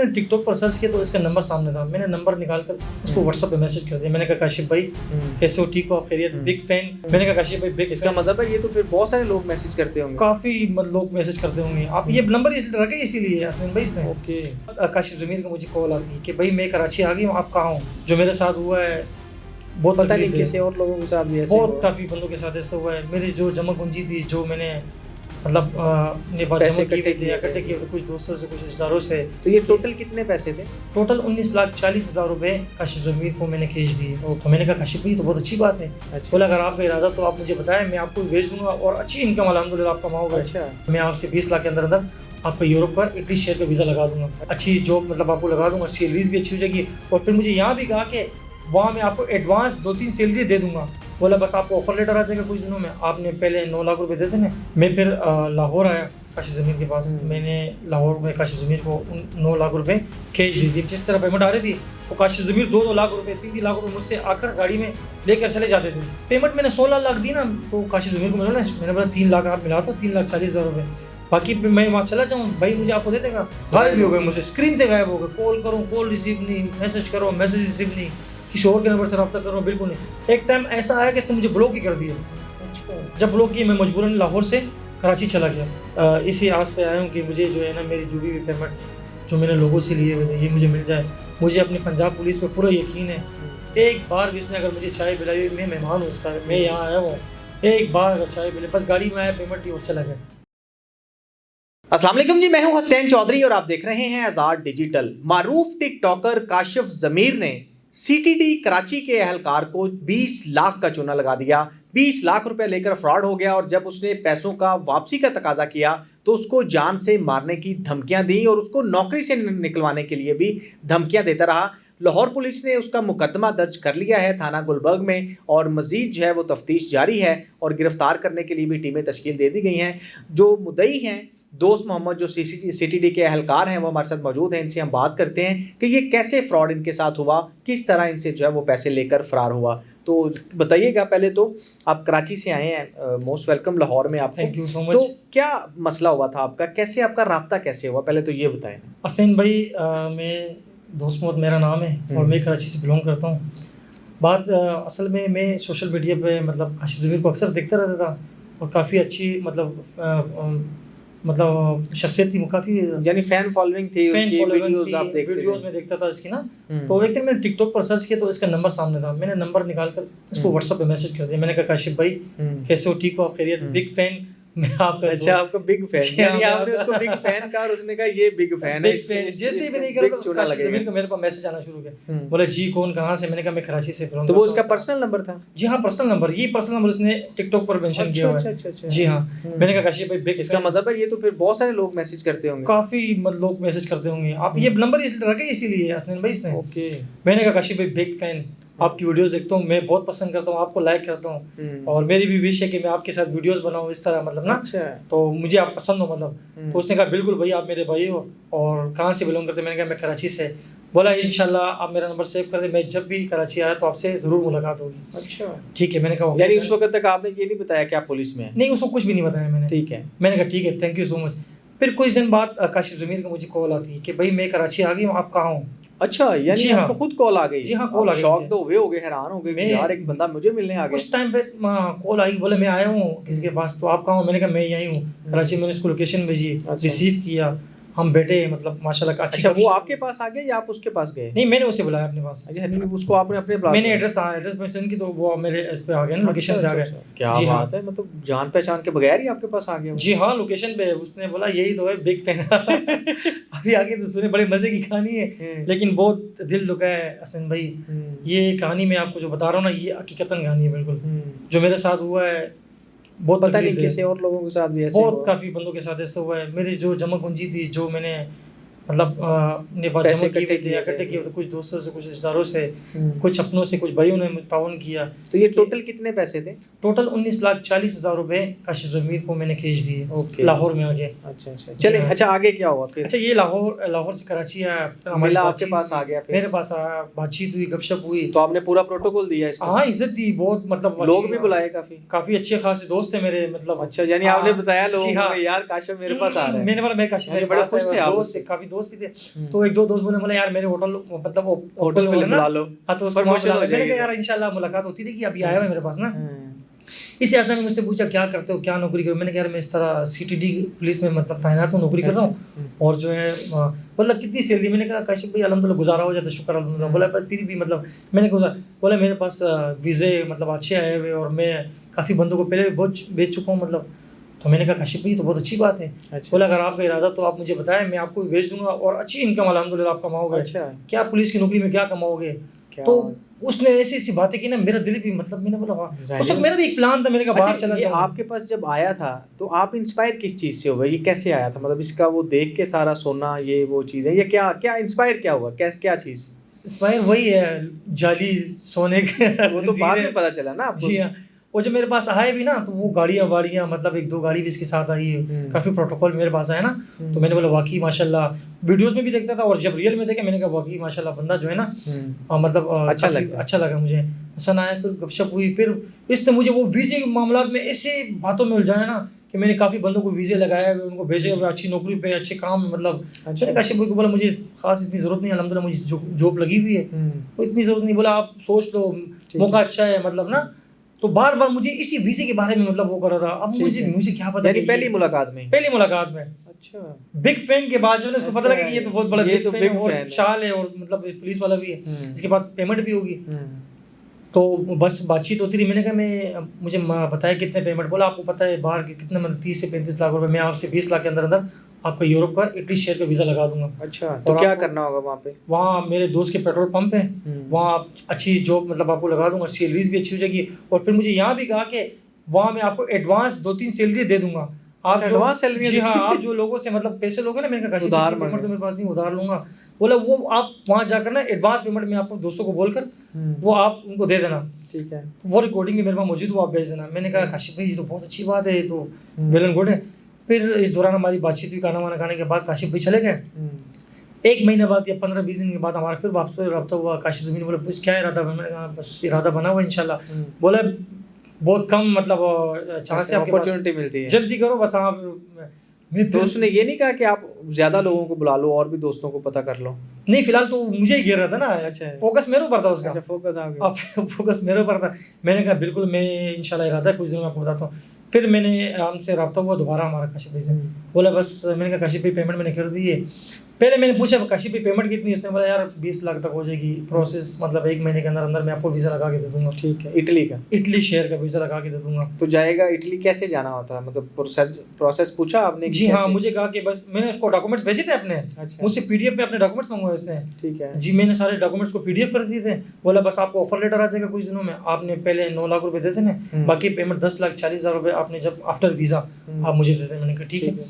मैंने टिकटॉक पर सर्च किया तो इसका नंबर सामने था। मैंने नंबर निकाल कर उसको व्हाट्सएप पे मैसेज कर दिया। मैंने कहा काशिफ भाई कैसे हो, ठीक हो आप, खैरियत, बिग फैन। मैंने कहा काशिफ भाई बिग, इसका मतलब है ये तो फिर बहुत सारे लोग मैसेज करते होंगे, काफी लोग मैसेज करते होंगे। आप ये नंबर इसलिए रखे इसीलिए हसनैन भाई इसने। ओके। काशिफ ज़मीर को मुझे कॉल आती है कि भाई मैं कराची आ गई हूँ, आप कहाँ हो। जो मेरे साथ हुआ है बहुत पता नहीं तकलीफ है। किसी और लोगों के साथ भी ऐसे बहुत हुआ। काफ़ी बंदों के साथ ऐसा हुआ है। मेरी जो जमा पूंजी थी, जो मैंने मतलब पैसे जमा इकट्ठे इकट्ठे किए थे कुछ दोस्तों से, कुछ रिश्तेदारों से। तो ये टोटल कितने पैसे थे? टोटल 19,40,000 रुपये काशिफ ज़मीर को मैंने खींच दिए। तो मैंने कहा काशिफ भाई तो बहुत अच्छी बात है। अच्छा। बोला अगर आपका इरादा तो आप मुझे बताएं, मैं आपको भेज दूंगा और अच्छी इनकम अल्हम्दुलिल्लाह आप कमाओगे। अच्छा। मैं आपसे 20 लाख के अंदर अंदर आपको यूरोप पर इटली शेयर का वीज़ा लगा दूंगा, अच्छी जॉब मतलब आपको लगा दूंगा, सैलरीज भी अच्छी हो जाएगी। और फिर मुझे यहाँ भी कहा कि वहाँ मैं आपको एडवांस 2-3 सैलरी दे दूंगा। बोला बस आपको ऑफर लेटर आ जाएगा कुछ दिनों में, आपने पहले 9 लाख रुपए दे देने। मैं फिर लाहौर आया काशिफ ज़मीर के पास। मैंने लाहौर में काशिफ ज़मीर को 9 लाख रुपए खींच दी थी। जिस तरह पेमेंट आ रही थी वो काशिफ ज़मीर 2-2 लाख रुपए 3-3 लाख रुपए मुझसे आकर गाड़ी में लेकर चले जाते थे। पेमेंट मैंने 16 लाख दी ना, तो काशिफ ज़मीर को मिला ना, मैंने बोला 3 लाख आप मिला था, 3,40,000 रुपये, बाकी मैं वहाँ चला जाऊँ भाई मुझे आपको दे देगा। गायब भी हो गए, मुझसे स्क्रीन से गायब हो गए। कॉल करूँ कॉल रिसीव नहीं, मैसेज करो मैसेज रिसीव नहीं, किसी और के नंबर से रब्ता करो बिल्कुल नहीं। एक टाइम ऐसा आया कि इसने मुझे ब्लॉक ही कर दिया। जब ब्लॉक किया मैं मजबूरन लाहौर से कराची चला गया। इसी आस पे आया हूँ कि मुझे जो है ना मेरी डूबी हुई पेमेंट जो मैंने लोगों से लिए हुए थे ये मुझे मिल जाए। मुझे अपनी पंजाब पुलिस पे पूरा यकीन है, एक बार भी इसने अगर मुझे चाय पिलाई, मैं मेहमान हूँ उसका, मैं यहाँ आया हूँ, एक बार अगर चाय पिलाई, बस गाड़ी में आया पेमेंट दी और चला गया। अस्सलाम वालेकुम जी, मैं हूं हसनैन चौधरी और आप देख रहे हैं आज़ाद डिजिटल। मारूफ टिकटॉकर काशिफ ज़मीर ने सीटीडी कराची के अहलकार को 20 लाख का चूना लगा दिया। 20 लाख रुपए लेकर फ्रॉड हो गया और जब उसने पैसों का वापसी का तकाजा किया तो उसको जान से मारने की धमकियां दी और उसको नौकरी से निकलवाने के लिए भी धमकियां देता रहा। लाहौर पुलिस ने उसका मुकदमा दर्ज कर लिया है थाना गुलबर्ग में और मजीद जो है वो तफ्तीश जारी है और गिरफ्तार करने के लिए भी टीमें तश्कील दे दी गई हैं। जो मुद्दई हैं दोस्त मोहम्मद, जो सीटीडी के अहलकार हैं, वो हमारे साथ मौजूद हैं। इनसे हम बात करते हैं कि ये कैसे फ्रॉड इनके साथ हुआ, किस तरह इनसे जो है वो पैसे लेकर फरार हुआ। तो बताइएगा, पहले तो आप कराची से आए हैं, मोस्ट वेलकम लाहौर में आपको। Thank you so much. तो क्या मसला हुआ था आपका, कैसे आपका राब्ता कैसे हुआ, पहले तो ये बताएं। हसनैन भाई मैं दोस्त मोहम्मद मेरा नाम है और मैं कराची से बिलोंग करता हूँ। बात असल में मैं सोशल मीडिया पे मतलब काशिफ ज़मीर को अक्सर देखता रहता था और काफ़ी अच्छी मतलब शख्सियत थी, वो काफ़ी यानी फैन फॉलोइंग थी उसकी, वीडियोस आप देखते थे? वीडियोस में देखता था इसकी ना। तो एक दिन मैंने टिकटॉक पर सर्च किया तो इसका नंबर सामने था। मैंने नंबर निकाल कर उसको व्हाट्सएप पे मैसेज कर दिया। मैंने कहा काशिफ भाई कैसे हो, ठीक हो आप, खैरियत, बिग फैन मैं आपका। अच्छा, आपका बिग फैन, यानी आपने उसको बिग फैन कहा और उसने कहा ये बिग फैन है। बिग फैन जैसे ही मैंने कहा काशिफ ज़मीर को मेरे पास मैसेज आना शुरू किया। बोला जी कौन, कहाँ से? मैंने कहा मैं कराची से। तो वो उसका पर्सनल नंबर था? जी हाँ, पर्सनल नंबर, ये पर्सनल नंबर उसने टिकटॉक पर मेंशन किया हुआ है। अच्छा। जी हाँ। मैंने कहा काशिफ भाई बिग, इसका मतलब है ये तो फिर बहुत सारे लोग मैसेज करते होंगे, काफी लोग मैसेज करते होंगे। आप ये नंबर इसलिए रखे इसीलिए हसनैन भाई इसने। ओके। मैंने कहा काशिफ भाई बिग फैन, आपकी वीडियोस देखता हूँ, मैं बहुत पसंद करता हूँ, आपको लाइक करता हूँ और मेरी भी विश है कि मैं आपके साथ वीडियोस बनाऊँ इस तरह, मतलब ना। अच्छा। तो मुझे आप पसंद हो मतलब। तो उसने कहा बिल्कुल भाई आप मेरे भाई हो और कहाँ से बिलोंग करते? मैंने कहा मैं कराची से। बोला इंशाल्लाह आप मेरा नंबर सेव कर दे, मैं जब भी कराची आया तो आपसे ज़रूर मुलाकात होगी। अच्छा, ठीक है। मैंने कहा यानी उस वक्त तक आपने ये नहीं बताया कि आप पुलिस में हैं? नहीं, उसको कुछ भी नहीं बताया मैंने। ठीक है। मैंने कहा ठीक है, थैंक यू सो मच। फिर कुछ दिन बाद काशिफ ज़मीर को मुझे कॉल आती है कि भाई मैं कराची आ गई हूँ, आप कहाँ हो? अच्छा, यानी आपको खुद कॉल आ गई? जी हाँ, कॉल आ गई। शॉक तो हुए होगे, हैरान हो गए कि यार एक बंदा मुझे मिलने आ गया। कुछ टाइम पे कॉल आई, बोले मैं आया हूँ किसी के पास, तो आप कहाँ हो? मैंने कहा मैं यहीं हूँ कराची। मैंने उसको लोकेशन भेजी, रिसीव किया, हम बैठे मतलब माशाल्लाह का। अच्छा, वो आपके पास आ गया या आप उसके पास गए? नहीं, मैंने उसे बुलाया अपने पास। अच्छा, नहीं उसको आपने अपने मैंने एड्रेस मेंशन की तो वो मेरे इस पे आ गया ना, लोकेशन पे आ गया। क्या बात है, मतलब जान पहचान के बगैर ही आपके पास आ गया? जी हाँ, लोकेशन पे। उसने बोला यही तो है बिग फैन। अभी आगे तो सुने, बड़े मजे की कहानी है लेकिन बहुत दिल दुखा है हसन भाई। ये कहानी मैं आपको जो बता रहा हूँ ना, ये हकीकतन कहानी है बिल्कुल, जो मेरे साथ हुआ है। बहुत पता नहीं किसी और लोगों के साथ भी ऐसे बहुत काफ़ी बंदों के साथ ऐसा हुआ है। मेरी जो जमा पूंजी थी, जो मैंने मतलब जमा इकट्ठे किए थे कुछ दोस्तों से, कुछ रिश्तेदारों से, कुछ अपनों से, कुछ भाइयों ने ताउन किया। तो ये टोटल कितने पैसे थे? टोटल 19,40,000 रुपए काशिफ ज़मीर को मैंने खींच दिए। ओके। लाहौर में आके। अच्छा। चले, अच्छा आगे क्या हुआ फिर? अच्छा, ये लाहौर से कराची आया, मिला आपके पास आ गया, फिर मेरे पास आया, बातचीत हुई, गपशप हुई। तो आपने पूरा प्रोटोकॉल दिया इसको? हाँ, इज्जत दी बहुत, मतलब लोग भी बुलाए काफी अच्छे खासे दोस्त थे मेरे, मतलब। अच्छा, यानी आपने बताया लोगों को यार काशिफ मेरे पास आ रहा है? मैंने बोला मैं काशिफ, बड़े खुश थे आप? काफी दोस्त भी थे। तो एक दो दोस्त बोले यार मेरे होटल मतलब होटल में बुला लो। हाँ तो उसको प्रमोशन हो मैंने जाएगी। कहा यार इंशाल्लाह मुलाकात होती रहेगी, अभी आया हुआ है मेरे पास ना। इसी आसमान में मुझसे पूछा क्या करते हो, क्या नौकरी करो। मैंने कहा यार मैं इस तरह सीटीडी पुलिस में मतलब तैनात हूँ, नौकरी कर रहा हूँ। और जो है बोला कितनी सैलरी। मैंने कहा काशिफ भाई अल्हम्दुलिल्लाह गुजारा हो जाता, शुक्र अल्हम्दुलिल्लाह। बोला फिर भी मतलब मैंने कहा बोला मेरे पास वीज़े मतलब अच्छे आए हुए और मैं काफ़ी बंदों को पहले भी बहुत बेच चुका हूँ मतलब। तो मैंने कहा काशिफ भाई तो बहुत अच्छी बात है। बोला अगर आपका इरादा तो आप मुझे बताएं, मैं आपको भेज दूंगा और अच्छी इनकम अल्हम्दुलिल्लाह आप कमाओगे। अच्छा। क्या पुलिस की नौकरी में क्या कमाओगे। तो उसने ऐसी ऐसी बातें की ना, मेरा दिल भी मतलब मैंने बोला वाह। उस वक्त मेरा भी एक प्लान था, मैंने कहा बाहर चला जाऊं। आपके पास जब आया था तो आप इंस्पायर किस चीज़ से हो, ये कैसे आया था, मतलब इसका वो देख के सारा सोना ये वो चीज़ है, ये क्या क्या इंस्पायर क्या हुआ, क्या चीज़ इंस्पायर वही है जाली सोने के वो तो बाद में पता चला ना आपको। जी हाँ, वो जब मेरे पास आए भी ना तो वो गाड़ियाँ वाड़ियाँ मतलब एक दो गाड़ी भी इसके साथ आई है, काफ़ी प्रोटोकॉल मेरे पास आया ना। तो मैंने बोला वाकई माशाल्लाह, वीडियोस में भी देखता था और जब रियल में देखे मैंने कहा वाकई माशाल्लाह बंदा जो है ना मतलब अच्छा लगा मुझे, पसंद आया। फिर गपशप हुई, फिर इसने मुझे वो वीज़े के मामला में ऐसे बातों में उलझाया ना कि मैंने काफ़ी बंदों को वीज़े लगाए हुए, उनको भेजे हुए अच्छी नौकरी पे अच्छे काम मतलब। मैंने काशिफ भाई को बोला मुझे खास इतनी ज़रूरत नहीं है, अल्हम्दुलिल्लाह मुझे जॉब लगी हुई है, वो इतनी ज़रूरत नहीं। बोला आप सोच लो मौका अच्छा है मतलब ना। तो बार बार मुझे इसी वीज़े के बारे में मतलब वो कर रहा था। अब मुझे क्या पता, पहली मुलाकात में। अच्छा बिग फैन के बाद जो है उसको पता लगा कि ये तो बहुत बड़ा बिग फैन है और चाल है और मतलब पुलिस वाला भी है, इसके बाद पेमेंट भी होगी। तो बस बातचीत होती रही। मैंने कहा मुझे बताया कितने पेमेंट। बोला आपको पता है बाहर के कितने मतलब 30 से 35 लाख रुपए, मैं आपसे 20 लाख के अंदर अंदर आपका यूरोप का इटली शेयर का वीज़ा लगा दूंगा। अच्छा तो क्या करना होगा वहाँ पे? वहाँ मेरे दोस्त के पेट्रोल पंप है, वहाँ आप अच्छी जॉब मतलब आपको लगा दूंगा, सैलरीज भी अच्छी हो जाएगी। और फिर मुझे यहाँ भी कहा कि वहाँ मैं आपको एडवांस 2-3 सैलरी दे दूंगा। आप एडवांस सैलरी? जी हाँ, आप जो लोगों से मतलब पैसे लोगे ना, मैंने कहा उधार पेमेंट तो मेरे पास नहीं, उधार लूंगा। बोला वो आप वहाँ जाकर ना एडवांस पेमेंट में आपको दोस्तों को बोलकर वो आप उनको दे देना। ठीक है, वो रिकॉर्डिंग भी मेरे पास मौजूद, वो आप भेज देना। मैंने कहा काशिफ भाई ये तो बहुत अच्छी बात है, ये तो वेल एंड गुड है। फिर इस दौरान हमारी बातचीत हुई, खाना वाना खाने के बाद काशिफ भाई चले गए। 1 महीने बाद या 15-20 दिन के बाद हमारा फिर वापस रब्ता हुआ। काशिफ ज़मीन बोला कुछ क्या इरादा? मैंने कहा बस इरादा बना हुआ इंशाल्लाह। बोला बहुत कम मतलब चांस से अपॉर्चुनिटी मिलती है, जल्दी करो बस आप। तो उसने ये नहीं कहा कि आप ज़्यादा लोगों को बुला लो और भी दोस्तों को पता कर लो? नहीं, फिलहाल तो मुझे ही घेर रहा था ना। अच्छा, फोकस मेरे ऊपर था उसका। अच्छा, फोकस मेरे ऊपर था। मैंने कहा बिल्कुल मैं इंशाल्लाह इरादा है कुछ दिनों में आपको बताता हूँ। फिर मैंने हमसे रब्ता हुआ दोबारा हमारा काशिफ भाई से। बोला बस, मैंने कहा काशिफ भाई पेमेंट मैंने कर दी है। पहले मैंने पूछा काशिफ भाई पेमेंट कितनी? उसने बोला यार 20 लाख तक हो जाएगी, प्रोसेस मतलब 1 महीने के अंदर अंदर मैं आपको वीज़ा लगा के दे दूंगा। ठीक है, इटली शेयर का वीज़ा लगा के दे दूंगा। तो जाएगा इटली, कैसे जाना होता है मतलब प्रोसेस पूछा आपने? जी हाँ, मुझे कहा कि बस मैंने उसको डॉक्यूमेंट्स भेजे थे अपने। अच्छा। मुझसे पीडीएफ में अपने डॉक्यूमेंट्स मंगवाए उसने। ठीक है जी, मैंने सारे डॉक्यूमेंट्स को पीडीएफ कर दिए थे। बोला बस आपको ऑफर लेटर आ जाएगा कुछ दिनों में, आपने पहले 9 लाख रुपए देते ना, बाकी पेमेंट 10,40,000 रुपए आपने जब आफ्टर वीज़ा आप मुझे देते। मैंने कहा ठीक है।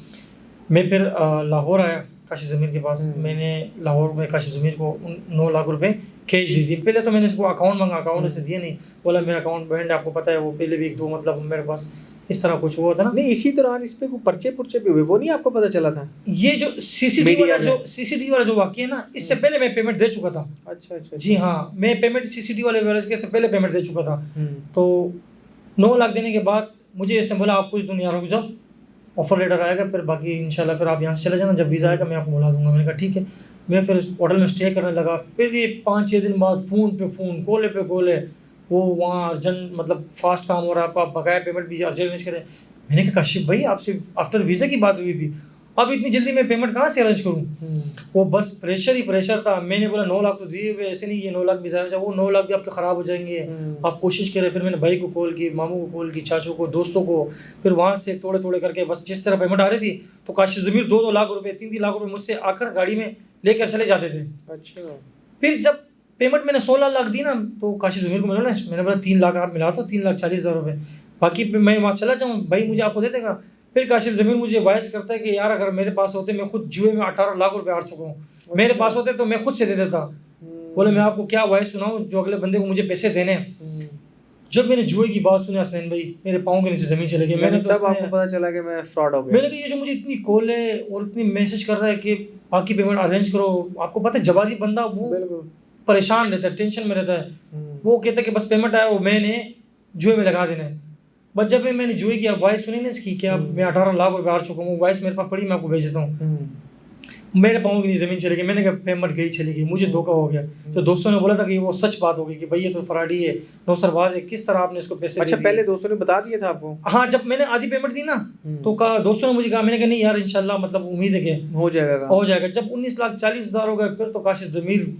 मैं फिर लाहौर आया काशिफ ज़मीर के पास। मैंने लाहौर में काशिफ ज़मीर को 9 लाख रुपए कैश दी थी। पहले तो मैंने इसको अकाउंट मांगा, अकाउंट से दिए नहीं। बोला मेरा अकाउंट बैंड, आपको पता है वो पहले भी 1-2 मतलब मेरे पास इस तरह कुछ हुआ था ना। नहीं, इसी दौरान इस पे कोई पर्चे भी हुए, वो नहीं आपको पता चला था? ये जो सीसीटीवी वाला जो वाकया है ना, इससे पहले मैं पेमेंट दे चुका था। अच्छा जी हाँ, मैं पेमेंट सीसीटीवी वाले से पहले पेमेंट दे चुका था। तो 9 लाख देने के बाद मुझे इसने बोला आप कुछ दिन यहाँ रुक जाओ, ऑफर लेटर आएगा फिर बाकी इंशाल्लाह फिर आप यहाँ से चले जाना, जब वीज़ा आएगा मैं आपको बुला दूंगा। मैंने कहा ठीक है। मैं फिर उस होटल में स्टे करने लगा। फिर ये 5-6 दिन बाद फ़ोन पे फ़ोन, कॉले पे कॉले, वो वहाँ अर्जेंट मतलब फास्ट काम हो रहा है, आप बकाया पेमेंट भी अर्जेंट अरेंज करें। मैंने कहा काशिफ भाई आपसे आफ्टर वीज़ा की बात हुई थी, अब इतनी जल्दी मैं पेमेंट कहाँ से अरेंज करूँ? वो बस प्रेशर ही प्रेशर था। मैंने बोला 9 लाख तो दिए हुए, ऐसे नहीं ये 9 लाख भी ज़्यादा, वो 9 लाख भी आपके ख़राब हो जाएंगे, आप कोशिश करें। फिर मैंने भाई को कॉल की, मामू को कॉल की, चाचू को, दोस्तों को, फिर वहाँ से थोड़े करके बस जिस तरह पेमेंट आ रही थी तो काशिफ ज़मीर 2-2 लाख रुपये 3-3 लाख रुपये मुझसे आकर गाड़ी में लेकर चले जाते थे। अच्छा। फिर जब पेमेंट मैंने 16 लाख दी ना तो काशिफ ज़मीर को मैंने बोला 3 लाख आप मिला दो, 3,40,000 रुपये, बाकी मैं वहाँ चला जाऊँ, भाई मुझे आपको दे देगा। फिर काशिफ ज़मीर मुझे वॉइस करता है कि यार अगर मेरे पास होते, मैं खुद जुए में 18 लाख रुपए हार चुका हूँ, मेरे पास होते तो मैं खुद से दे देता। बोले मैं आपको क्या वॉइस सुनाऊँ जो अगले बंदे को मुझे पैसे देने। जब मैंने जुए की बात सुनी हसनैन भाई, मेरे पाँव के नीचे ज़मीन चले गई। मैंने तब आपको पता चला कि मैं फ्रॉड हो गया। मैंने कहा ये जो मुझे इतनी कॉल है और इतनी मैसेज कर रहा है कि बाकी पेमेंट अरेंज करो, आपको पता है जवारी बंदा वो परेशान रहता है, टेंशन में रहता है। वो कहता है कि बस पेमेंट आया वो मैंने जुए में लगा देना है। बस जब मैंने जुए की वॉइस सुनी ना इसकी, क्या मैं 18 लाख रुपए हार चुका हूँ, वॉइस मेरे पास पड़ी, मैं आपको भेज देता हूँ। मेरे पाँव की नहीं ज़मीन चली गई। मैंने कहा पेमेंट गई चली गई, मुझे धोखा हो गया। तो दोस्तों ने बोला था कि वो सच बात हो गई कि भैया तो फराडी है, नौसरबाज है, किस तरह आपने इसको पैसे अच्छा, दे पहले दिए। दोस्तों ने बता दिया था आपको? हाँ, जब मैंने आधी पेमेंट दी ना तो कहा, दोस्तों ने मुझे कहा, मैंने कहा नहीं यार इंशाल्लाह मतलब उम्मीद है कि हो जाएगा। हो जाएगा। जब 19,40,000 हो गए फिर तो काशिफ ज़मीर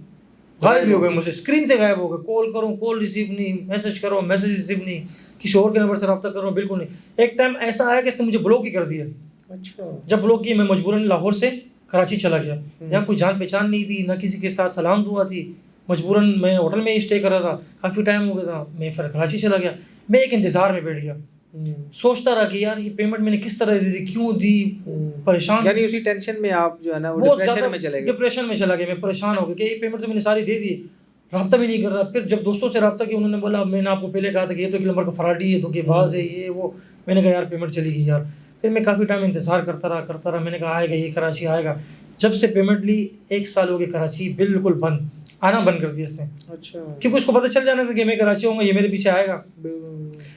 गायब ही हो गए, मुझे स्क्रीन से गायब हो गए। कॉल करूँ कॉल रिसीव नहीं, मैसेज करो मैसेज रिसीव नहीं, किसी और के नंबर से रब्ता करो बिल्कुल नहीं। एक टाइम ऐसा आया कि इसने मुझे ब्लॉक ही कर दिया। अच्छा। जब ब्लॉक किया मैं मजबूरन लाहौर से कराची चला गया। यहाँ कोई जान पहचान नहीं थी, ना किसी के साथ सलाम दुआ थी। मजबूरन मैं होटल में ही स्टे कर रहा था, काफ़ी टाइम हो गया था। मैं फिर कराची चला गया। मैं एक इंतज़ार में बैठ गया, सोचता रहा कि यार ये पेमेंट मैंने किस तरह दी, क्यों दी, परेशान। यानी उसी टेंशन में आप जो है ना वो बहुत डिप्रेशन ज़्यादा में चले गए। डिप्रेशन में चला गया। मैं परेशान हो गया कि ये पेमेंट तो मैंने सारी दे दी, रब्ता भी नहीं कर रहा। फिर जब दोस्तों से रब्ता किया, उन्होंने बोला मैंने आपको पहले कहा था कि ये तो एक नंबर का फराडी है, धोखेबाज है, ये वो। मैंने कहा यार पेमेंट चली गई यार। फिर मैं काफ़ी टाइम इंतज़ार करता रहा। मैंने कहा आएगा ये, कराची आएगा। जब से पेमेंट ली 1 साल हो गया, कराची बिल्कुल बंद, आना बंद कर दिया इसने। अच्छा। क्योंकि उसको पता चल जाना था कि मैं कराची आऊँगा, ये मेरे पीछे आएगा।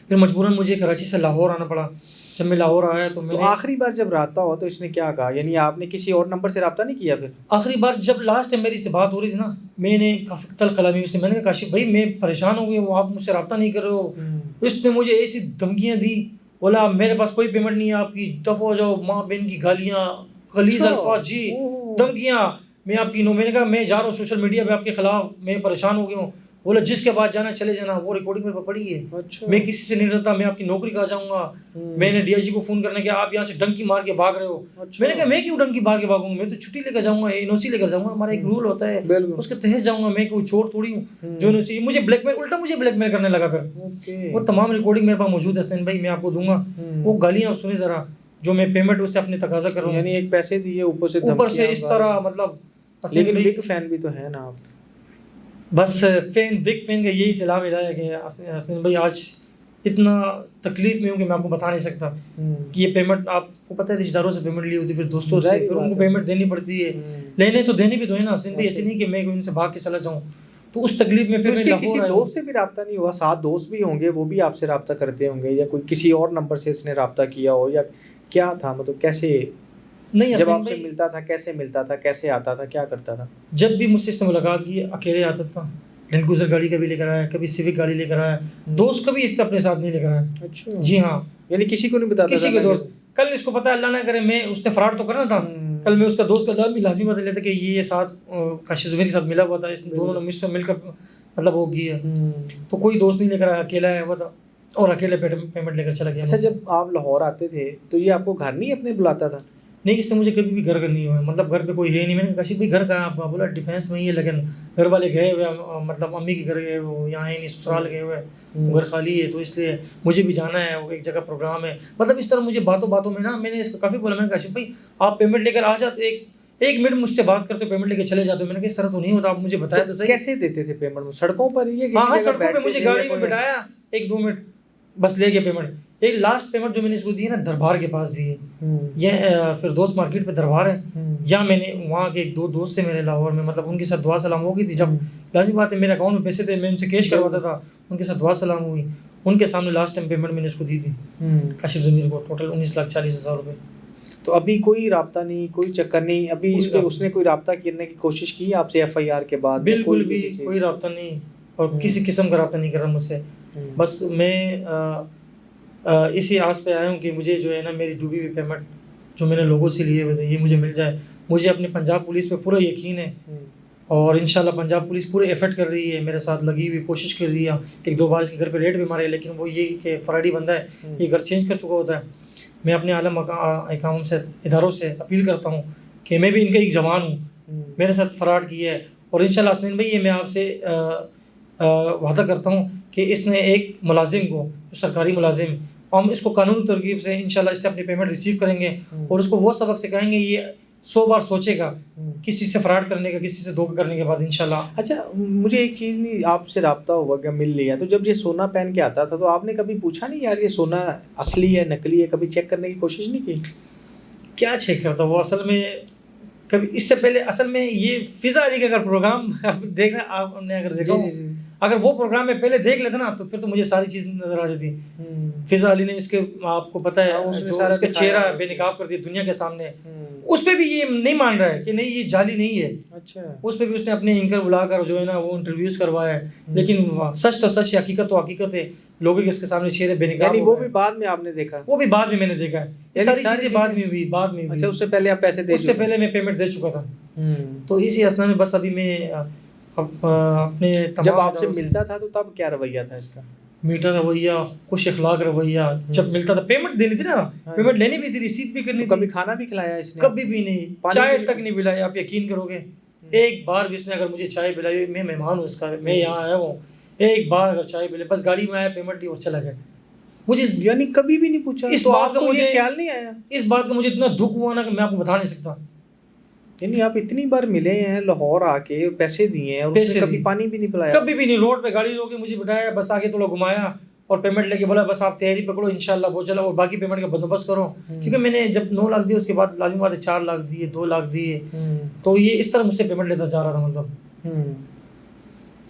फिर मजबूरन मुझे कराची से लाहौर आना पड़ा। जब मैं लाहौर आया तो मैंने आखिरी बार जब रब्ता हुआ तो इसने क्या कहा? यानी आपने किसी और नंबर से रब्ता नहीं किया फिर? आखिरी बार जब लास्ट टाइम मेरी से बात हो रही थी ना, मैंने काफ़ी तल कलामी से मैंने कहा काशिफ भाई मैं परेशान हो गई हूँ, आप मुझसे रब्ता नहीं कर रहे हो। इसने मुझे ऐसी धमकियाँ दी, बोला मेरे पास कोई पेमेंट नहीं है आपकी, दफ़ा हो जाओ, माँ बहन की गालियाँ, गलीज़ अल्फाज जी, धमकियाँ। मैं आपकी मैंने कहा मैं जा रहा हूँ सोशल मीडिया पे आपके खिलाफ, मैं परेशान हो गया हूँ। बोला जिसके बाद जाना चले जाना, वो रिकॉर्डिंग मेरे पास पड़ी है। अच्छा। मैं किसी से नहीं डरता, मैं आपकी नौकरी खा जाऊंगा। मैंने डीआईजी को फ़ोन करने के, आप यहाँ से डंकी मार के भाग रहे हो। अच्छा। मैंने कहा मैं क्यों डंकी मार के भागूंगा, मैं तो छुट्टी लेकर जाऊंगा, एनओसी लेकर जाऊंगा, हमारा एक रूल होता है उसके तहत जाऊंगा। मैं कोई चोर थोड़ी हूँ जो एनओसी। मुझे ब्लैकमेल, उल्टा मुझे ब्लैकमेल करने लगा। फिर वो तमाम रिकॉर्डिंग मेरे पास मौजूद है हसनैन भाई, मैं आपको दूंगा। वो गालियाँ आप सुने ज़रा, जो मैं पेमेंट उससे अपने तकाजा कर रहा हूँ। यानी एक पैसे दिए, ऊपर से इस तरह मतलब। लेकिन बिग फैन भी तो है ना आप? बस बिग फैन का यही सलाह मिला है कि हसनैन भाई आज इतना तकलीफ में हूँ कि मैं आपको बता नहीं सकता कि ये पेमेंट, आपको पता है रिश्तेदारों से पेमेंट ली होती, फिर दोस्तों से, फिर उनको पेमेंट देनी पड़ती है। लेने तो देनी भी तो है ना हसनैन भाई, ऐसे नहीं कि मैं उनसे भाग के चला जाऊँ। तो उस तकलीफ में फिर मैं किसी दोस्त से भी रब्ता नहीं हुआ? 7 दोस्त भी होंगे, वो भी आपसे रब्ता करते होंगे, या कोई किसी और नंबर से इसने रब्ता किया हो, या क्या था? मतलब कैसे नहीं, जब आपसे मिलता था, कैसे मिलता था, कैसे आता था, क्या करता था? जब भी मुझसे इसने मुलाकात की अकेले आता था। लैंड क्रूज़र गाड़ी कभी लेकर आया, कभी सिविक गाड़ी लेकर आया। दोस्त कभी इसने अपने साथ नहीं लेकर आया। अच्छा। जी हाँ, यानी किसी को नहीं बताता? किसी के दोस्त। कल इसको पता है, अल्लाह ना करे, मैं उसने फ्रॉड तो करना था, कल मैं उसका दोस्त का नाम भी लाजमी बता लेता कि ये साथ काशिफ ज़मीर के साथ मिला हुआ था, इस दोनों ने मुझसे मिलकर मतलब वो किया। तो कोई दोस्त नहीं लेकर आया, अकेला आया हुआ था और अकेले पेमेंट लेकर चला गया। अच्छा, जब आप लाहौर आते थे तो ये आपको घर नहीं अपने बुलाता था? नहीं, इसने मुझे कभी भी घर का नहीं हुआ, मतलब घर पे कोई है नहीं। मैंने कहा काशिफ भाई घर कहाँ आपका? बोला डिफेंस में ही है, लेकिन घर वाले गए हुए, मतलब अम्मी के घर गए, वो यहाँ है नहीं, ससुराल गए हुए, घर खाली है, तो इसलिए मुझे भी जाना है, वो एक जगह प्रोग्राम है। मतलब इस तरह मुझे बातों बातों में ना मैंने इसको काफ़ी बोला। मैंने कहा काशिफ भाई आप पेमेंट लेकर आ जाते, एक मिनट मुझसे बात करते हो, पेमेंट लेकर चले जाते हो। मैंने कहा इस तरह तो नहीं होता, आप मुझे बताया तो सही। कैसे देते थे पेमेंट? सड़कों पर ही? हाँ, सड़कों पे मुझे गाड़ी में बिठाया, 1-2 मिनट बस ले गया पेमेंट। एक लास्ट पेमेंट जो मैंने इसको दी है ना, दरबार के पास दी है। ये फिर दोस्त मार्केट पे दरबार है, या मैंने वहाँ के 1-2 दोस्त से मेरे लाहौर में, मतलब उनके साथ दुआ सलाम हो गई थी। जब लाजमी बात है मेरे अकाउंट में पैसे थे, मैं उनसे कैश करवाता था, उनके साथ दुआ सलाम हुई, उनके सामने लास्ट टाइम पेमेंट मैंने इसको दी थी काशिफ ज़मीर को, टोटल 19,40,000 रुपये। तो अभी कोई राब्ता नहीं, कोई चक्कर नहीं? अभी इस पे उसने कोई राब्ता करने की कोशिश की आपसे एफआईआर के बाद? बिल्कुल भी कोई राब्ता नहीं, और किसी किस्म का राब्ता नहीं कर रहा मुझसे। बस मैं इसी आस पे आया हूँ कि मुझे जो है ना मेरी डूबी हुई पेमेंट जो मैंने लोगों से लिए हुए थे ये मुझे मिल जाए। मुझे अपनी पंजाब पुलिस पे पूरा यकीन है, और इंशाल्लाह पंजाब पुलिस पूरे एफर्ट कर रही है, मेरे साथ लगी हुई, कोशिश कर रही है। 1-2 बार इसके घर पे रेड भी मारे, लेकिन वो ये कि फराडी बंदा है, ये घर चेंज कर चुका होता है। मैं अपने आलम अकाम से, इदारों से अपील करता हूँ कि मैं भी इनका एक जवान हूँ, मेरे साथ फ़राड किया है, और इंशाल्लाह हसनैन भाई ये मैं आपसे वादा करता हूँ कि इसने एक मुलाजिम को, जो सरकारी मुलाजिम, हम इसको कानूनी तरकीब से इंशाल्लाह इससे अपनी पेमेंट रिसीव करेंगे, और उसको वो सबक सिखाएंगे, ये 100 बार सोचेगा किसी चीज़ से फ़राड करने का, किसी से धोखा करने के बाद इंशाल्लाह। अच्छा, मुझे एक चीज़ नहीं, आपसे रब्ता हुआ क्या, मिल लिया, तो जब ये सोना पहन के आता था तो आपने कभी पूछा नहीं यार ये सोना असली है नकली है? कभी चेक करने की कोशिश नहीं की? क्या चेक करता वो असल में? कभी इससे पहले असल में ये फिज़ा अली का अगर प्रोग्राम आप देख रहे हैं, आपने अगर देखा अगर वो प्रोग्राम में पहले देख लेता ना तो फिर तो मुझे सारी चीज़ नजर आ जाती। फिजा अली ने इसके, आपको पता है, उसने जो सारा इसका दिखाया चेहरा है। बेनकाब कर दिया दुनिया के सामने, उस पे भी ये नहीं मान रहा है कि नहीं ये जाली नहीं है। अच्छा। उस पे भी उसने अपने एंकर बुलाकर जो है ना वो इंटरव्यूज करवाया है। लेकिन सच तो सच है, हकीकत तो हकीकत है। लोगों के इसके सामने चेहरे बेनकाब यानी हो वो गए। भी बाद में आपने देखा? वो भी बाद में मैंने देखा है। ये यानी सारी चीजें बाद में हुई, बाद में हुई। अच्छा, उससे पहले आप पैसे दे उससे चुके? पहले मैं पेमेंट दे चुका था। तो इसी असना में बस अभी मैं अपने जब तमाम आपसे मिलता था तो तब क्या रवैया था इसका? मीठा रवैया, खुश अखलाक रवैया। जब मिलता था पेमेंट देनी थी ना, हाँ। पेमेंट लेनी भी थी, रिसीव भी करनी तो कभी थी। खाना भी खिलाया इसने? कभी भी नहीं, पानी चाय भी तक नहीं पिलाया। आप यकीन करोगे, एक बार भी इसने अगर मुझे चाय पिलाई, मैं मेहमान हूँ इसका, मैं यहाँ आया हूँ, एक बार अगर चाय पिलाई, बस गाड़ी में आया, पेमेंट ली और चला गया। मुझे यानी कभी भी नहीं पूछा? इस तो बात का आपको मुझे ये ख्याल नहीं आया? इस बात का मुझे इतना दुख हुआ ना कि मैं आपको बता नहीं सकता। यानी आप इतनी बार मिले हैं लाहौर आके, पैसे दिए हैं और पैसे उसने कभी दिए। पानी भी नहीं पिलाया? कभी भी नहीं। रोड पे गाड़ी रोके मुझे बिठाया, बस आगे थोड़ा घुमाया और पेमेंट लेके बोला बस आप तैयारी पकड़ो, इंशाल्लाह वो चला, और बाकी पेमेंट का बंदोबस्त करो। क्योंकि मैंने जब 9 लाख दिए उसके बाद लाजिम बात है 4 लाख दिए, 2 लाख दिए, तो ये इस तरह मुझसे पेमेंट लेता जा रहा था। मतलब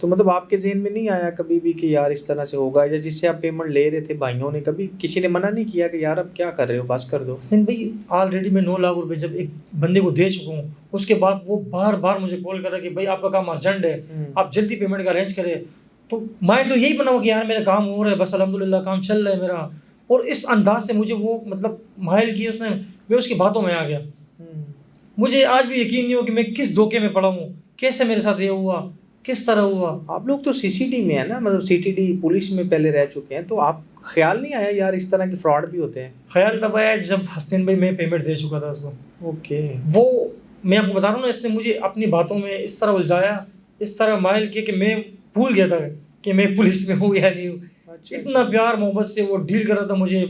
तो मतलब आपके ज़हन में नहीं आया कभी भी कि यार इस तरह से होगा, या जिससे आप पेमेंट ले रहे थे भाइयों ने, कभी किसी ने मना नहीं किया कि यार अब क्या कर रहे हो, बस कर दो? हसनैन भाई ऑलरेडी मैं 9 लाख रुपए जब एक बंदे को दे चुका हूँ, उसके बाद वो बार बार मुझे कॉल कर रहा है कि भाई आपका काम अर्जेंट है, आप जल्दी पेमेंट का अरेंज करें। तो मैं तो यही बनाऊँ कि यार मेरा काम हो रहा है, बस अल्हम्दुलिल्लाह काम चल रहा है मेरा। और इस अंदाज से मुझे वो मतलब माहिल किया उसने, मैं उसकी बातों में आ गया। मुझे आज भी यकीन नहीं हो कि मैं किस धोखे में पड़ा हूँ, कैसे मेरे साथ ये हुआ, किस तरह हुआ। आप लोग तो सीसीडी में है ना, मतलब सीटीडी पुलिस में पहले रह चुके हैं, तो आप ख्याल नहीं आया यार इस तरह के फ्रॉड भी होते हैं? ख्याल तब आया जब हसनैन भाई मैं पेमेंट दे चुका था उसको। ओके। वो मैं आपको बता रहा हूँ ना, इसने मुझे अपनी बातों में इस तरह उलझाया, इस तरह माइल किया कि मैं भूल गया था कि मैं पुलिस में हूँ या नहीं हूँ। अच्छा, इतना प्यार मोहब्बत से वो डील कर रहा था मुझे,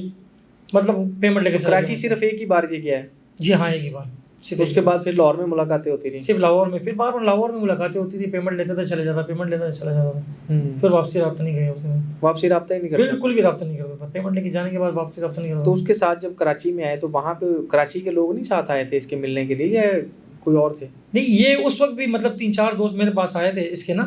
मतलब पेमेंट लेके चला कराची गया। सिर्फ एक ही बार ये गया है? जी हाँ, एक ही बार। तो उसके बाद फिर लाहौर में मुलाकातें होती रही? सिर्फ लाहौर में, फिर बार बार लाहौर में मुलाकातें होती थी, पेमेंट लेता था चले जाता, पेमेंट लेता था चला जाता था। फिर वापसी रब्ता नहीं गया उसने, वापसी रब्ता ही नहीं करता? बिल्कुल भी रब्ता नहीं करता था। पेमेंट लेके जाने के बाद वापसी रब्ता नहीं करता। तो उसके साथ जब कराची में आए तो वहाँ पे कराची के लोग नहीं साथ आए थे इसके मिलने के लिए, या कोई और थे? नहीं, ये उस वक्त भी मतलब 3-4 दोस्त मेरे पास आए थे इसके ना,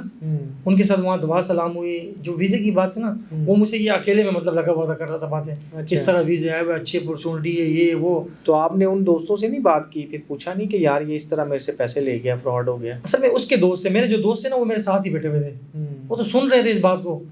उनके साथ वहाँ दुआ सलाम हुई। जो वीज़े की बात थी ना, वो मुझसे ये अकेले में मतलब लगा हुआ था, कर रहा था बातें। अच्छा। किस तरह वीज़े आए हुए, अच्छी अपॉर्चुनिटी है, ये वो। तो आपने उन दोस्तों से नहीं बात की, फिर पूछा नहीं कि यार ये इस तरह मेरे से पैसे ले गया, फ्रॉड हो गया? असल में उसके दोस्त थे, मेरे जो दोस्त थे ना वो मेरे साथ ही बैठे हुए थे। वो तो सुन रहे थे इस बात को,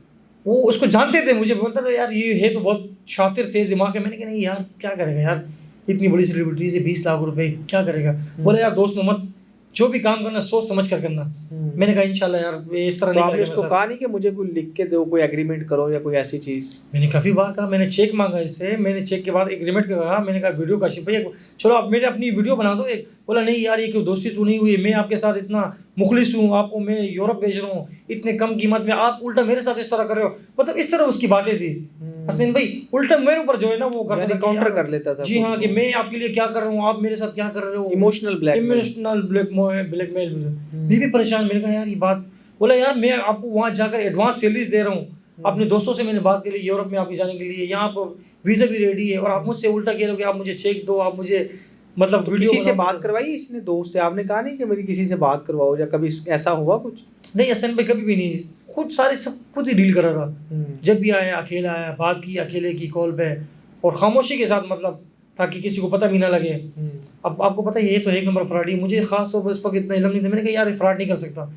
वो उसको जानते थे। मुझे बोलता था यार ये है तो बहुत शातिर, तेज दिमाग है। मैंने कहा नहीं यार क्या करेगा यार, इतनी बड़ी सेलिब्रिटी से 20 लाख रुपए क्या करेगा। बोले यार दोस्त मोहम्मद जो भी काम करना सोच समझ कर करना। मैंने कहा इंशाल्लाह यार इस तरह तो नहीं आपने करेगा। उसको कहा नहीं कि मुझे कोई लिख के दो, कोई एग्रीमेंट करो या कोई ऐसी चीज़? मैंने काफ़ी बार कहा, मैंने चेक मांगा इससे, मैंने चेक के बाद एग्रीमेंट का कहा। मैंने कहा वीडियो काशिफ भैया चलो आप मेरे अपनी वीडियो बना दो एक। बोला नहीं यार ये क्यों, दोस्ती तो नहीं हुई, मैं आपके साथ इतना मुखलिस हूँ, आपको मैं यूरोप भेज रहा हूँ इतने कम कीमत में, आप उल्टा मेरे साथ इस तरह कर रहे हो। मतलब इस तरह उसकी बातें थी। हसनैन भाई उल्टा मेरे ऊपर जो है ना वो करता था, काउंटर कर लेता था। जी हाँ, कि मैं आपके लिए क्या कर रहा हूँ, आप मेरे साथ क्या कर रहे हो। Emotional blackmail. मैं भी परेशान। मैंने कहा यार ये बात, बोला यार मैं आपको वहाँ जाकर एडवांस सैलरीज दे रहा हूँ, अपने दोस्तों से मैंने बात करी यूरोप में आपके जाने के लिए, यहाँ पर वीज़ा भी रेडी है, और आप मुझसे उल्टा कह रहे हो कि आप मुझे चेक दो, आप मुझे मतलब तो किसी से बात करवाई इसने दोस्त से? आपने कहा नहीं कि मेरी किसी से बात करवाओ, या कभी ऐसा हुआ कुछ? नहीं हसन भाई कभी भी नहीं, खुद सारे सब खुद ही डील कर रहा था। जब भी आया अकेला आया, बात की अकेले की कॉल पे और खामोशी के साथ, मतलब ताकि किसी को पता भी ना लगे। अब आपको पता है ये तो एक नंबर फ्रॉड ही। मुझे खास तौर पर इस वक्त इतना इल्म नहीं था, मैंने कहा यार फ्रॉड नहीं कर सकता।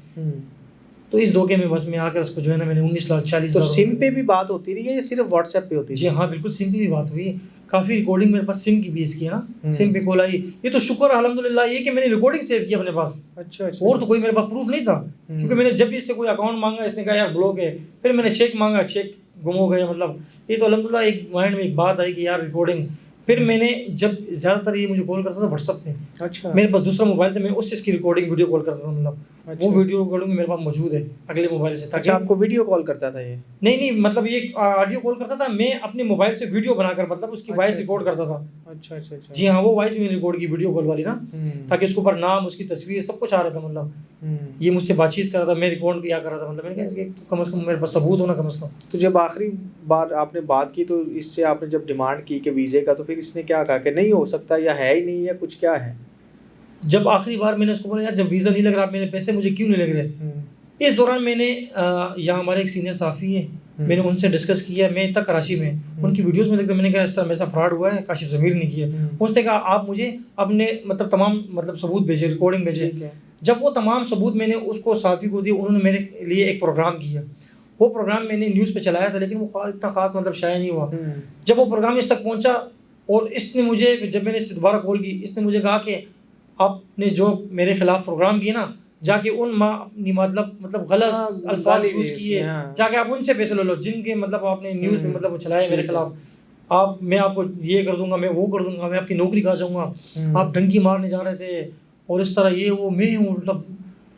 तो इस धोखे में बस मैं आकर उसको जो है ना मैंने 19,40,000। तो सिम पे भी बात होती रही है या सिर्फ व्हाट्सएप पे होती जी हाँ बिल्कुल, सिम की भी बात हुई। काफ़ी रिकॉर्डिंग मेरे पास सिम की भी इसकी है ना, सिम पे कॉल आई। ये तो शुक्र अल्हम्दुलिल्लाह ये कि मैंने रिकॉर्डिंग सेव की अपने पास। अच्छा। और तो कोई मेरे पास प्रूफ नहीं था, क्योंकि मैंने जब भी इससे कोई अकाउंट मांगा इसने कहा यार ब्लॉक है। फिर मैंने चेक मांगा, चेक गुम हो गए। मतलब ये तो अल्हम्दुलिल्लाह एक माइंड में एक बात आई कि यार रिकॉर्डिंग। फिर मैंने जब ज़्यादातर ये मुझे कॉल करता था व्हाट्सअप पे। अच्छा। मेरे पास दूसरा मोबाइल था, मैं उससे इसकी रिकॉर्डिंग वीडियो कॉल करता था। मतलब अच्छा। वो वीडियो रिकॉर्डिंग मेरे पास मौजूद है अगले मोबाइल से। अच्छा, आपको वीडियो कॉल करता था ये? नहीं मतलब ये ऑडियो कॉल करता था, मैं अपने मोबाइल से वीडियो बनाकर मतलब उसकी वॉइस रिकॉर्ड करता था। अच्छा। जी हाँ, वो वॉइस मैंने रिकॉर्ड की वीडियो कॉल वाली ना, ताकि उसके ऊपर नाम, उसकी तस्वीर सब कुछ आ रहा था। मतलब ये मुझसे बातचीत कर रहा था, मैं रिकॉर्ड किया कर रहा था। मतलब मैंने कहा कम से कम मेरे पास सबूत होना कम से कम। तो जब आखिरी बार आपने बात की तो इससे आपने जब डिमांड की कि वीज़े का, तो फिर इसने क्या कहा कि नहीं हो सकता, या है ही नहीं, या कुछ क्या है? जब आखिरी बार मैंने उसको बोला यार जब वीज़ा नहीं लग रहा, आप मेरे पैसे मुझे क्यों नहीं लग रहे, इस दौरान मैंने यहाँ हमारे एक सीनियर साफ़ी है, मैंने उनसे डिस्कस किया। मैं तक कराची में उनकी वीडियोस में देखता, मैंने कहा इस तरह मेरे साथ फ्रॉड हुआ है, काशिफ ज़मीर ने किया। उसने कहा आप मुझे अपने मतलब तमाम मतलब सबूत भेजे, रिकॉर्डिंग भेजे। जब वो तमाम सबूत मैंने उसको साफ़ी को दिए, उन्होंने मेरे लिए एक प्रोग्राम किया। वो प्रोग्राम मैंने न्यूज़ पे चलाया था, लेकिन वो इतना ख़ास मतलब शाया नहीं हुआ। जब वो प्रोग्राम इस तक पहुँचा और इसने मुझे, जब मैंने इससे दोबारा कॉल की, इसने मुझे कहा कि आपने जो मेरे खिलाफ प्रोग्राम किए ना, जाके उन मतलब गलत अल्फाज यूज़ किए, जाके आप उनसे पैसे ले लो जिनके मतलब आपने न्यूज़ में मतलब चलाए मेरे खिलाफ। मैं आपको ये कर दूंगा, मैं वो कर दूंगा, मैं आपकी नौकरी खा जाऊंगा, आप डंकी मारने जा रहे थे और इस तरह ये वो। मैं मतलब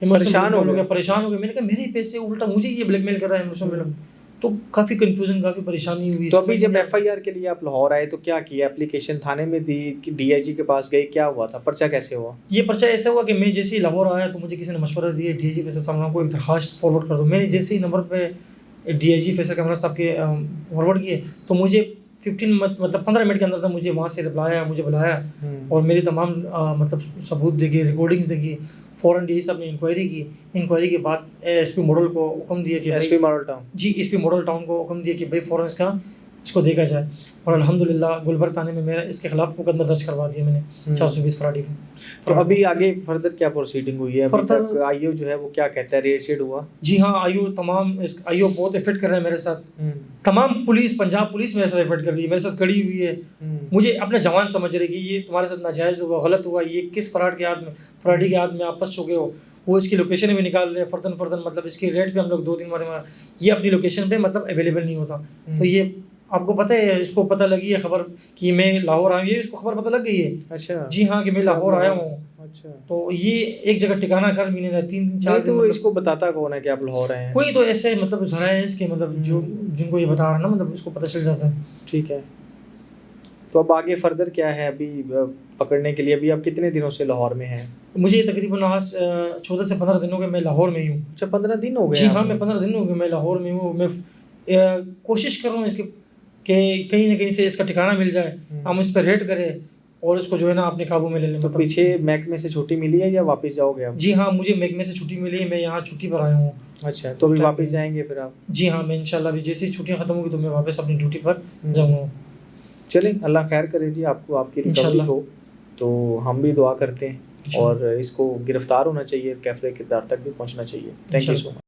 परेशान हो गया। मैंने कहा मेरे पैसे, उल्टा मुझे ये ब्लैकमेल कर रहा है इमोशनल। तो काफ़ी कंफ्यूजन, काफ़ी परेशानी हुई। तो अभी जब एफआईआर के लिए आप लाहौर आए तो क्या किया? एप्लीकेशन थाने में दी कि डीआईजी के पास गए? क्या हुआ था? पर्चा कैसे हुआ? ये पर्चा ऐसा हुआ कि मैं जैसे ही लाहौर आया तो मुझे किसी ने मशवरा दिया, डीआईजी फैसल साहब को एक दरखास्त फॉरवर्ड कर दो। मैंने जैसे ही नंबर पे डीआईजी फैसल कैमरा साहब के फॉरवर्ड किए तो मुझे 15 मिनट के अंदर मुझे वहाँ से रिप्लाई आया, मुझे बुलाया और मेरी तमाम मतलब सबूत देखी, रिकॉर्डिंग्स देखी। फ़ौरन डीआईजी साहब ने इंक्वायरी की। इंक्वायरी के बाद एसपी मॉडल को हुक्म दिया कि SP model town SP model town को हुक्म दिया कि भाई फ़ौरन इसको देखा जाए। और अल्हम्दुलिल्लाह गुलबर्ग थाने में मेरा इसके खिलाफ मुकदमा दर्ज करवा दिया मैंने 420 फराडी का। तो अभी आगे फर्दर क्या प्रोसीडिंग हुई है? अभी तक आईओ जो है वो क्या कहता है, रेड शेड हुआ? जी हाँ, आईओ बहुत एफर्ट कर रहा है मेरे साथ। तमाम पुलिस, पंजाब पुलिस मेरे साथ एफर्ट कर रही है, मेरे साथ खड़ी हुई है। मुझे अपने जवान समझ रही है कि ये तुम्हारे साथ नाजायज़ हुआ, गलत हुआ, ये किस फराडी के हाथ में आप फंस चुके हो। वो इसकी लोकेशन भी निकाल रहे हैं फर्दन मतलब इसकी रेट पे हम लोग 2-3 बार ये अपनी लोकेशन पे मतलब अवेलेबल नहीं होता। तो ये आपको पता है, इसको पता लगी है खबर कि मैं लाहौर आया, ये इसको खबर पता लग गई है। अच्छा जी हाँ, कि मैं लाहौर आया हूँ। अच्छा, तो ये एक जगह ठिकाना कर महीने 3-4 दिन। तो इसको बताता कौन है कि आप लाहौर आए हैं? कोई तो ऐसे मतलब जरा है इसके मतलब जो जिनको ये बता रहा है ना, मतलब इसको पता चल जाता है। ठीक है, तो अब आगे फर्दर क्या है? अभी पकड़ने के लिए अभी आप कितने दिनों से लाहौर में हैं? मुझे तकरीबन आज 14 से 15 दिन हो गए मैं लाहौर में ही हूँ। अच्छा, 15 दिन हो गए? जी हाँ, मैं 15 दिन हो गए मैं लाहौर में हूँ। मैं कोशिश कर रहा हूँ इसकी कि कहीं ना कहीं से इसका ठिकाना मिल जाए, हम इस पर रेड करें और इसको जो है ना अपने काबू में ले लें। तो पीछे महकमे से छुट्टी मिली है या वापस जाओगे आप? जी हाँ, मुझे महकमे से छुट्टी मिली है, मैं यहाँ छुट्टी पर आया हूँ। अच्छा, तो अभी वापस जाएंगे फिर आप? जी हाँ, मैं इंशाल्लाह अभी जैसे ही छुट्टियाँ खत्म होगी तो मैं वापस अपनी ड्यूटी पर जाऊँगा। चलें, अल्लाह खैर करे जी, आपको आपकी रिकवरी हो। तो हम भी दुआ करते हैं और इसको गिरफ्तार होना चाहिए, कैफरे किरदार तक भी पहुँचना चाहिए। Thank you so much.